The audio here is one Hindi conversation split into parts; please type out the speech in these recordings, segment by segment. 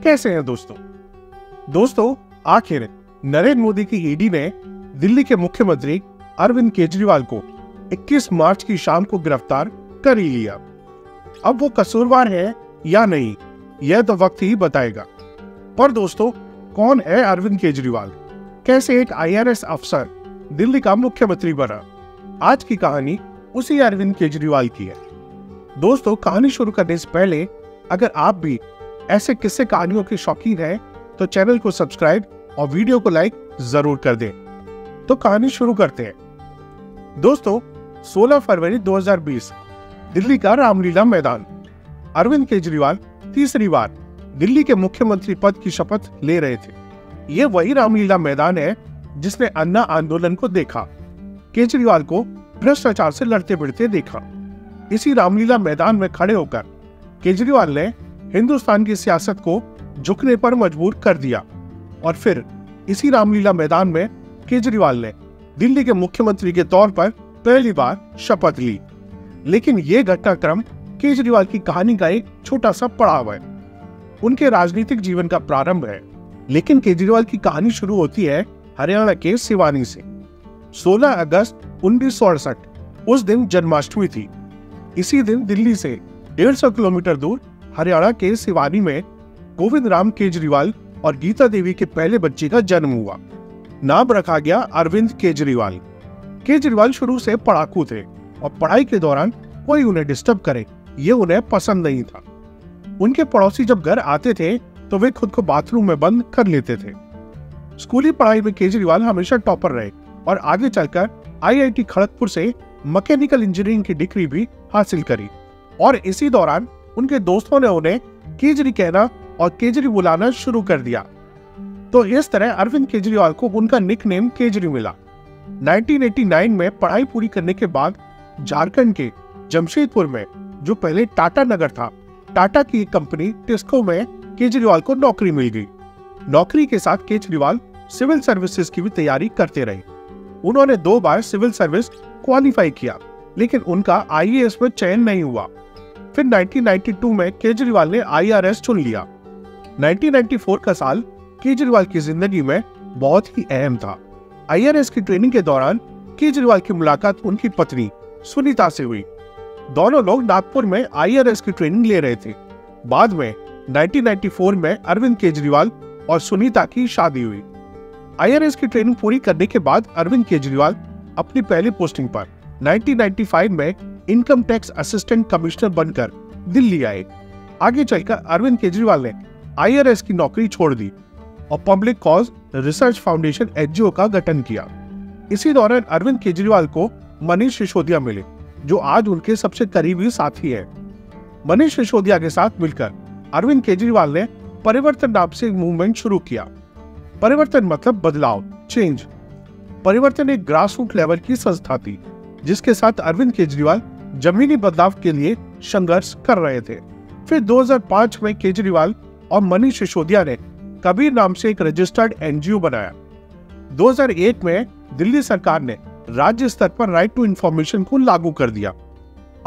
कैसे हैं दोस्तों आखिर नरेंद्र मोदी की ईडी ने दिल्ली के मुख्यमंत्री अरविंद केजरीवाल को 21 मार्च की शाम को गिरफ्तार कर ही लिया। अब वो कसूरवार है या नहीं, यह तो वक्त ही बताएगा। पर दोस्तों, कौन है अरविंद केजरीवाल? कैसे एक IRS अफसर दिल्ली का मुख्यमंत्री बना? आज की कहानी उसी अरविंद केजरीवाल की है। दोस्तों, कहानी शुरू करने से पहले अगर आप भी ऐसे किस्से कहानियों के शौकीन हैं तो चैनल को सब्सक्राइब और वीडियो को लाइक जरूर कर दें। तो कहानी शुरू करते हैं। दोस्तों, 16 फरवरी 2020 दिल्ली का रामलीला मैदान। अरविंद केजरीवाल तीसरी बार दिल्ली के मुख्यमंत्री पद की शपथ ले रहे थे। ये वही रामलीला मैदान है जिसने अन्ना आंदोलन को देखा, केजरीवाल को भ्रष्टाचार से लड़ते भिड़ते देखा। इसी रामलीला मैदान में खड़े होकर केजरीवाल ने हिंदुस्तान की सियासत को झुकने पर मजबूर कर दिया और फिर इसी रामलीला मैदान में केजरीवाल ने दिल्ली के मुख्यमंत्री के तौर पर पहली बार शपथ ली। लेकिन यह घटनाक्रम केजरीवाल की कहानी का एक छोटा सा पड़ाव है, उनके राजनीतिक जीवन का प्रारंभ है। लेकिन केजरीवाल की कहानी शुरू होती है हरियाणा के सिवानी से। 16 अगस्त 1968 उस दिन जन्माष्टमी थी। इसी दिन दिल्ली से 150 किलोमीटर दूर हरियाणा के सिवानी में गोविंद राम केजरीवाल और गीता देवी के पहले बच्चे का जन्म हुआ। नाम रखा गया अरविंद केजरीवाल। केजरीवाल शुरू से पढ़ाकू थे और पढ़ाई के दौरान कोई उन्हें डिस्टर्ब करे ये उन्हें पसंद नहीं था। उनके पड़ोसी जब घर आते थे तो वे खुद को बाथरूम में बंद कर लेते थे। स्कूली पढ़ाई में केजरीवाल हमेशा टॉपर रहे और आगे चलकर IIT खड़गपुर से मैकेनिकल इंजीनियरिंग की डिग्री भी हासिल करी। और इसी दौरान उनके दोस्तों ने उन्हें केजरी कहना और केजरी बुलाना शुरू कर दिया। तो इस तरह अरविंद केजरीवाल को उनका निकनेम केजरी मिला। 1989 में पढ़ाई पूरी करने के बाद झारखंड के जमशेदपुर में, जो पहले टाटा नगर था, टाटा की एक कंपनी टिस्को में केजरीवाल को नौकरी मिल गई। नौकरी के साथ केजरीवाल सिविल सर्विसेज की भी तैयारी करते रहे। उन्होंने 2 बार सिविल सर्विस क्वालिफाई किया, लेकिन उनका IAS में चयन नहीं हुआ। फिर 1992 में केजरीवाल ने IRS चुन लिया। 1994 का साल केजरीवाल की जिंदगी में बहुत ही अहम था। IRS की ट्रेनिंग के दौरान केजरीवाल की मुलाकात उनकी पत्नी सुनीता से हुई। दोनों लोग नागपुर में IRS की ट्रेनिंग ले रहे थे। बाद में 1994 में अरविंद केजरीवाल और सुनीता की शादी हुई। IRS की ट्रेनिंग पूरी करने के बाद अरविंद केजरीवाल अपनी पहली पोस्टिंग पर 1995 में इनकम टैक्स असिस्टेंट कमिश्नर बनकर दिल्ली आए। आगे चलकर अरविंद केजरीवाल ने IRS की नौकरी छोड़ दी और public cause research foundation NGO का गठन किया। इसी दौरान अरविंद केजरीवाल को मनीष सिसोदिया मिले, जो आज उनके सबसे करीबी साथी हैं। मनीष सिसोदिया के साथ मिलकर अरविंद केजरीवाल ने परिवर्तन नाम से एक मूवमेंट शुरू किया। परिवर्तन मतलब बदलाव, चेंज। परिवर्तन एक ग्रास रूट लेवल की संस्था थी जिसके साथ अरविंद केजरीवाल जमीनी बदलाव के लिए संघर्ष कर रहे थे। फिर 2005 में केजरीवाल और मनीष सिसोदिया ने कबीर नाम से एक रजिस्टर्ड NGO बनाया। 2001 में दिल्ली सरकार ने राज्य स्तर पर राइट टू इंफॉर्मेशन को लागू कर दिया।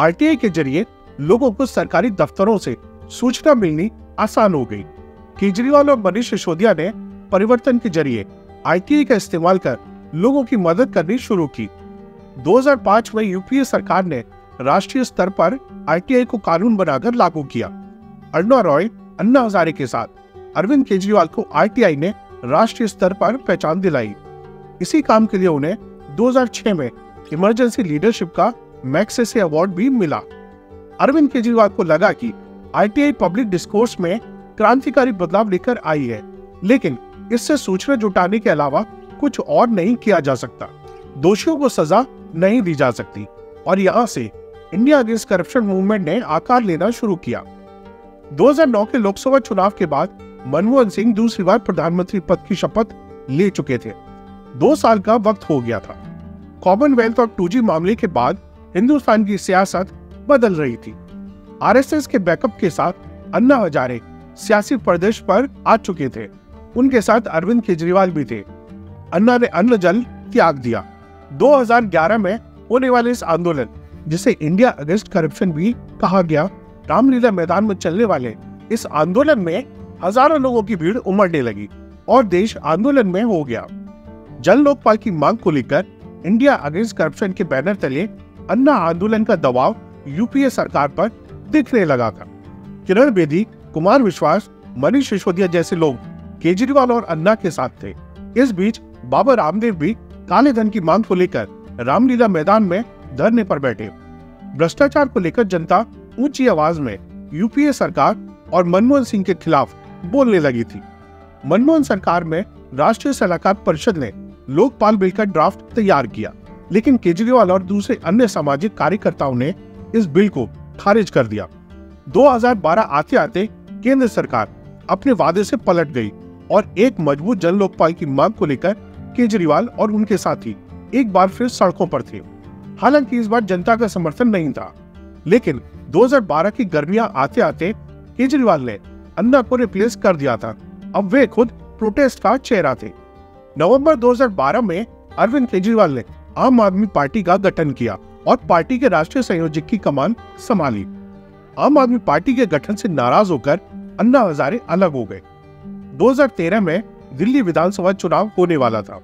RTI के जरिए लोगों को सरकारी दफ्तरों से सूचना मिलनी आसान हो गई। केजरीवाल और मनीष सिसोदिया ने परिवर्तन के जरिए RTI का इस्तेमाल कर लोगों की मदद करनी शुरू की। 2005 में UPA सरकार ने राष्ट्रीय स्तर पर RTI को कानून बनाकर लागू किया। अरुणा रॉय, अन्ना हजारे के साथ अरविंद केजरीवाल को RTI ने राष्ट्रीय स्तर पर पहचान दिलाई। इसी काम के लिए उन्हें 2006 में इमरजेंसी लीडरशिप का मैग्सेसे अवार्ड भी मिला। अरविंद केजरीवाल को लगा कि RTI पब्लिक डिस्कोर्स में क्रांतिकारी बदलाव लेकर आई है, लेकिन इससे सूचना जुटाने के अलावा कुछ और नहीं किया जा सकता। दोषियों को सजा नहीं दी जा सकती। और यहाँ से इंडिया अगेंस्ट करप्शन मूवमेंट ने आकार लेना शुरू किया। 2009 के लोकसभा चुनाव के बाद मनमोहन सिंह दूसरी बार प्रधानमंत्री पद की शपथ ले चुके थे। 2 साल का वक्त हो गया था। कॉमनवेल्थ और 2G मामले के बाद हिंदुस्तान की सियासत बदल रही थी। RSS के बैकअप के साथ अन्ना हजारे सियासी प्रदेश पर आ चुके थे। उनके साथ अरविंद केजरीवाल भी थे। अन्ना ने अन्न जल त्याग दिया। 2011 में होने वाले इस आंदोलन, जिसे इंडिया अगेंस्ट करप्शन भी कहा गया, रामलीला मैदान में चलने वाले इस आंदोलन में हजारों लोगों की भीड़ उमड़ने लगी और देश आंदोलन में हो गया। जन लोकपाल की मांग को लेकर इंडिया अगेंस्ट करप्शन के बैनर तले अन्ना आंदोलन का दबाव यूपीए सरकार पर दिखने लगा था। किरण बेदी, कुमार विश्वास, मनीष सिसोदिया जैसे लोग केजरीवाल और अन्ना के साथ थे। इस बीच बाबा रामदेव भी काले धन की मांग को लेकर रामलीला मैदान में धरने पर बैठे। भ्रष्टाचार को लेकर जनता ऊंची आवाज में यूपीए सरकार और मनमोहन सिंह के खिलाफ बोलने लगी थी। मनमोहन सरकार में राष्ट्रीय सलाहकार परिषद ने लोकपाल बिल का ड्राफ्ट तैयार किया, लेकिन केजरीवाल और दूसरे अन्य सामाजिक कार्यकर्ताओं ने इस बिल को खारिज कर दिया। 2012 आते आते केंद्र सरकार अपने वादे से पलट गई और एक मजबूत जन लोकपाल की मांग को लेकर केजरीवाल और उनके साथी एक बार फिर सड़कों पर थे। हालांकि इस बार जनता का समर्थन नहीं था, लेकिन 2012 की गर्मियां आते आते केजरीवाल ने अन्ना को रिप्लेस कर दिया था। अब वे खुद प्रोटेस्ट का चेहरा थे। नवंबर 2012 में अरविंद केजरीवाल ने आम आदमी पार्टी का गठन किया और पार्टी के राष्ट्रीय संयोजक की कमान संभाली। आम आदमी पार्टी के गठन से नाराज होकर अन्ना हजारे अलग हो गए। 2013 में दिल्ली विधानसभा चुनाव होने वाला था।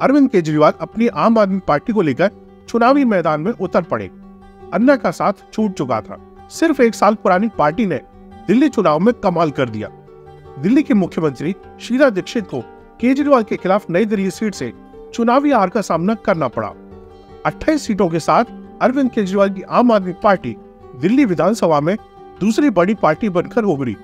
अरविंद केजरीवाल अपनी आम आदमी पार्टी को लेकर चुनावी मैदान में उतर पड़े। अन्ना का साथ छूट चुका था। सिर्फ एक साल पुरानी पार्टी ने दिल्ली चुनाव में कमाल कर दिया। दिल्ली के मुख्यमंत्री शीला दीक्षित को केजरीवाल के खिलाफ नई दिल्ली सीट से चुनावी हार का सामना करना पड़ा। 28 सीटों के साथ अरविंद केजरीवाल की आम आदमी पार्टी दिल्ली विधानसभा में दूसरी बड़ी पार्टी बनकर उभरी।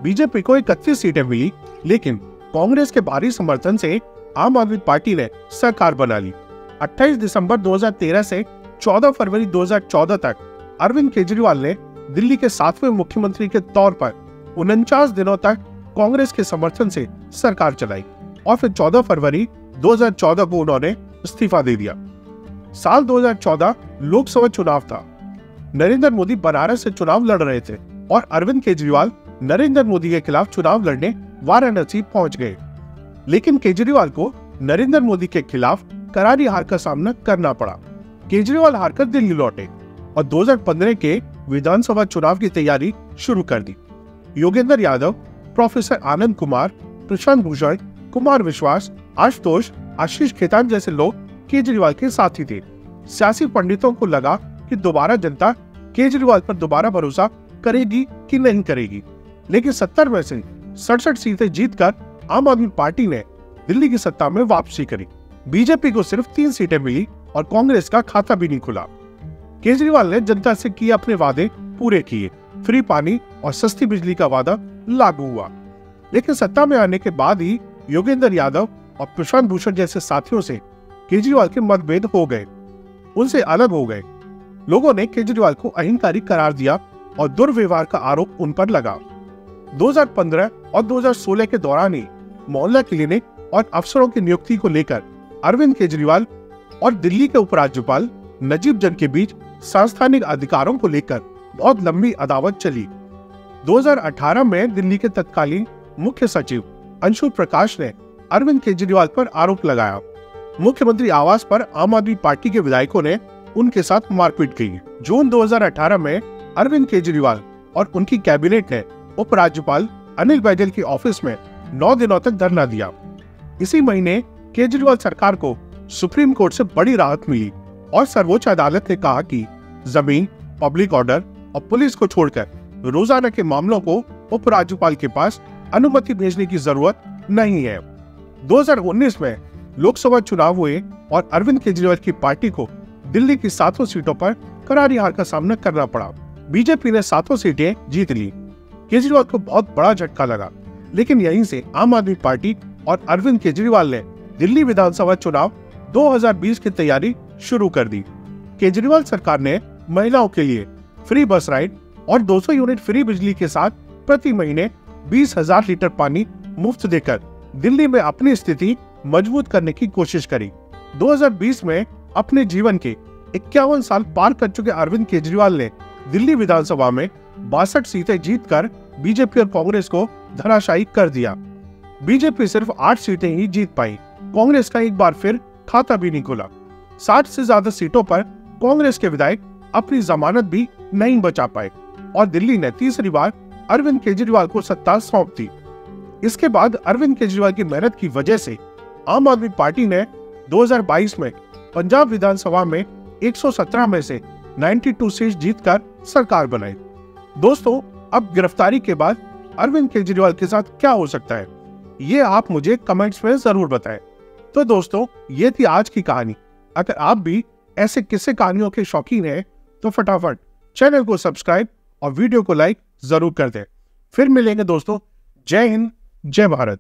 बीजेपी को 31 सीटें मिली, लेकिन कांग्रेस के भारी समर्थन से आम आदमी पार्टी ने सरकार बना ली। 28 दिसंबर 2013 से 14 फरवरी 2014 तक अरविंद केजरीवाल ने दिल्ली के 7वें मुख्यमंत्री के तौर पर 49 दिनों तक कांग्रेस के समर्थन से सरकार चलाई और फिर 14 फरवरी 2014 को उन्होंने इस्तीफा दे दिया। साल 2014 लोकसभा चुनाव था। नरेंद्र मोदी बनारस से चुनाव लड़ रहे थे और अरविंद केजरीवाल नरेंद्र मोदी के खिलाफ चुनाव लड़ने वाराणसी पहुंच गए, लेकिन केजरीवाल को नरेंद्र मोदी के खिलाफ करारी हार का सामना करना पड़ा। केजरीवाल हारकर दिल्ली लौटे और 2015 के विधानसभा चुनाव की तैयारी शुरू कर दी। योगेंद्र यादव, प्रोफेसर आनंद कुमार, प्रशांत भूषण, कुमार विश्वास, आशुतोष, आशीष खेतान जैसे लोग केजरीवाल के साथी थे। सियासी पंडितों को लगा कि दोबारा जनता केजरीवाल पर दोबारा भरोसा करेगी कि नहीं करेगी, लेकिन 70 में से 67 सीटें जीतकर आम आदमी पार्टी ने दिल्ली की सत्ता में वापसी करी। बीजेपी को सिर्फ 3 सीटें मिली और कांग्रेस का खाता भी नहीं खुला। केजरीवाल ने जनता से किए अपने वादे पूरे किए। फ्री पानी और सस्ती बिजली का वादा लागू हुआ, लेकिन सत्ता में आने के बाद ही योगेंद्र यादव और प्रशांत भूषण जैसे साथियों से केजरीवाल के मतभेद हो गए, उनसे अलग हो गए। लोगों ने केजरीवाल को अहंकारी करार दिया और दुर्व्यवहार का आरोप उन पर लगा। 2015 और 2016 के दौरान ही मोहल्ला क्लिनिक और अफसरों की नियुक्ति को लेकर अरविंद केजरीवाल और दिल्ली के उपराज्यपाल नजीब जंग के बीच सांस्थानिक अधिकारों को लेकर बहुत लंबी अदावत चली। 2018 में दिल्ली के तत्कालीन मुख्य सचिव अंशु प्रकाश ने अरविंद केजरीवाल पर आरोप लगाया। मुख्यमंत्री आवास पर आम आदमी पार्टी के विधायकों ने उनके साथ मारपीट की। जून 2018 में अरविंद केजरीवाल और उनकी कैबिनेट ने उपराज्यपाल अनिल बैजल के ऑफिस में 9 दिनों तक धरना दिया। इसी महीने केजरीवाल सरकार को सुप्रीम कोर्ट से बड़ी राहत मिली और सर्वोच्च अदालत ने कहा कि जमीन, पब्लिक ऑर्डर और पुलिस को छोड़कर रोजाना के मामलों को उपराज्यपाल के पास अनुमति भेजने की जरूरत नहीं है। 2019 में लोकसभा चुनाव हुए और अरविंद केजरीवाल की पार्टी को दिल्ली की 7 सीटों पर करारी हार का सामना करना पड़ा। बीजेपी ने 7 सीटें जीत ली। केजरीवाल को बहुत बड़ा झटका लगा, लेकिन यहीं से आम आदमी पार्टी और अरविंद केजरीवाल ने दिल्ली विधानसभा चुनाव 2020 की तैयारी शुरू कर दी। केजरीवाल सरकार ने महिलाओं के लिए फ्री बस राइड और 200 यूनिट फ्री बिजली के साथ प्रति महीने 20,000 लीटर पानी मुफ्त देकर दिल्ली में अपनी स्थिति मजबूत करने की कोशिश करी। 2020 में अपने जीवन के 51 साल पार कर चुके अरविंद केजरीवाल ने दिल्ली विधानसभा में 62 सीटें जीतकर बीजेपी और कांग्रेस को धराशायी कर दिया। बीजेपी सिर्फ 8 सीटें ही जीत पाई। कांग्रेस का एक बार फिर खाता भी नहीं खुला। 60 से ज्यादा सीटों पर कांग्रेस के विधायक अपनी जमानत भी नहीं बचा पाए और दिल्ली ने तीसरी बार अरविंद केजरीवाल को सत्ता सौंप दी। इसके बाद अरविंद केजरीवाल की मेहनत की वजह से आम आदमी पार्टी ने 2022 में पंजाब विधानसभा में 117 में से 92 सीट जीतकर सरकार बनाई। दोस्तों, अब गिरफ्तारी के बाद अरविंद केजरीवाल के साथ क्या हो सकता है, ये आप मुझे कमेंट्स में जरूर बताएं। तो दोस्तों, ये थी आज की कहानी। अगर आप भी ऐसे किस्से कहानियों के शौकीन हैं तो फटाफट चैनल को सब्सक्राइब और वीडियो को लाइक जरूर कर दें। फिर मिलेंगे दोस्तों। जय हिंद, जय भारत।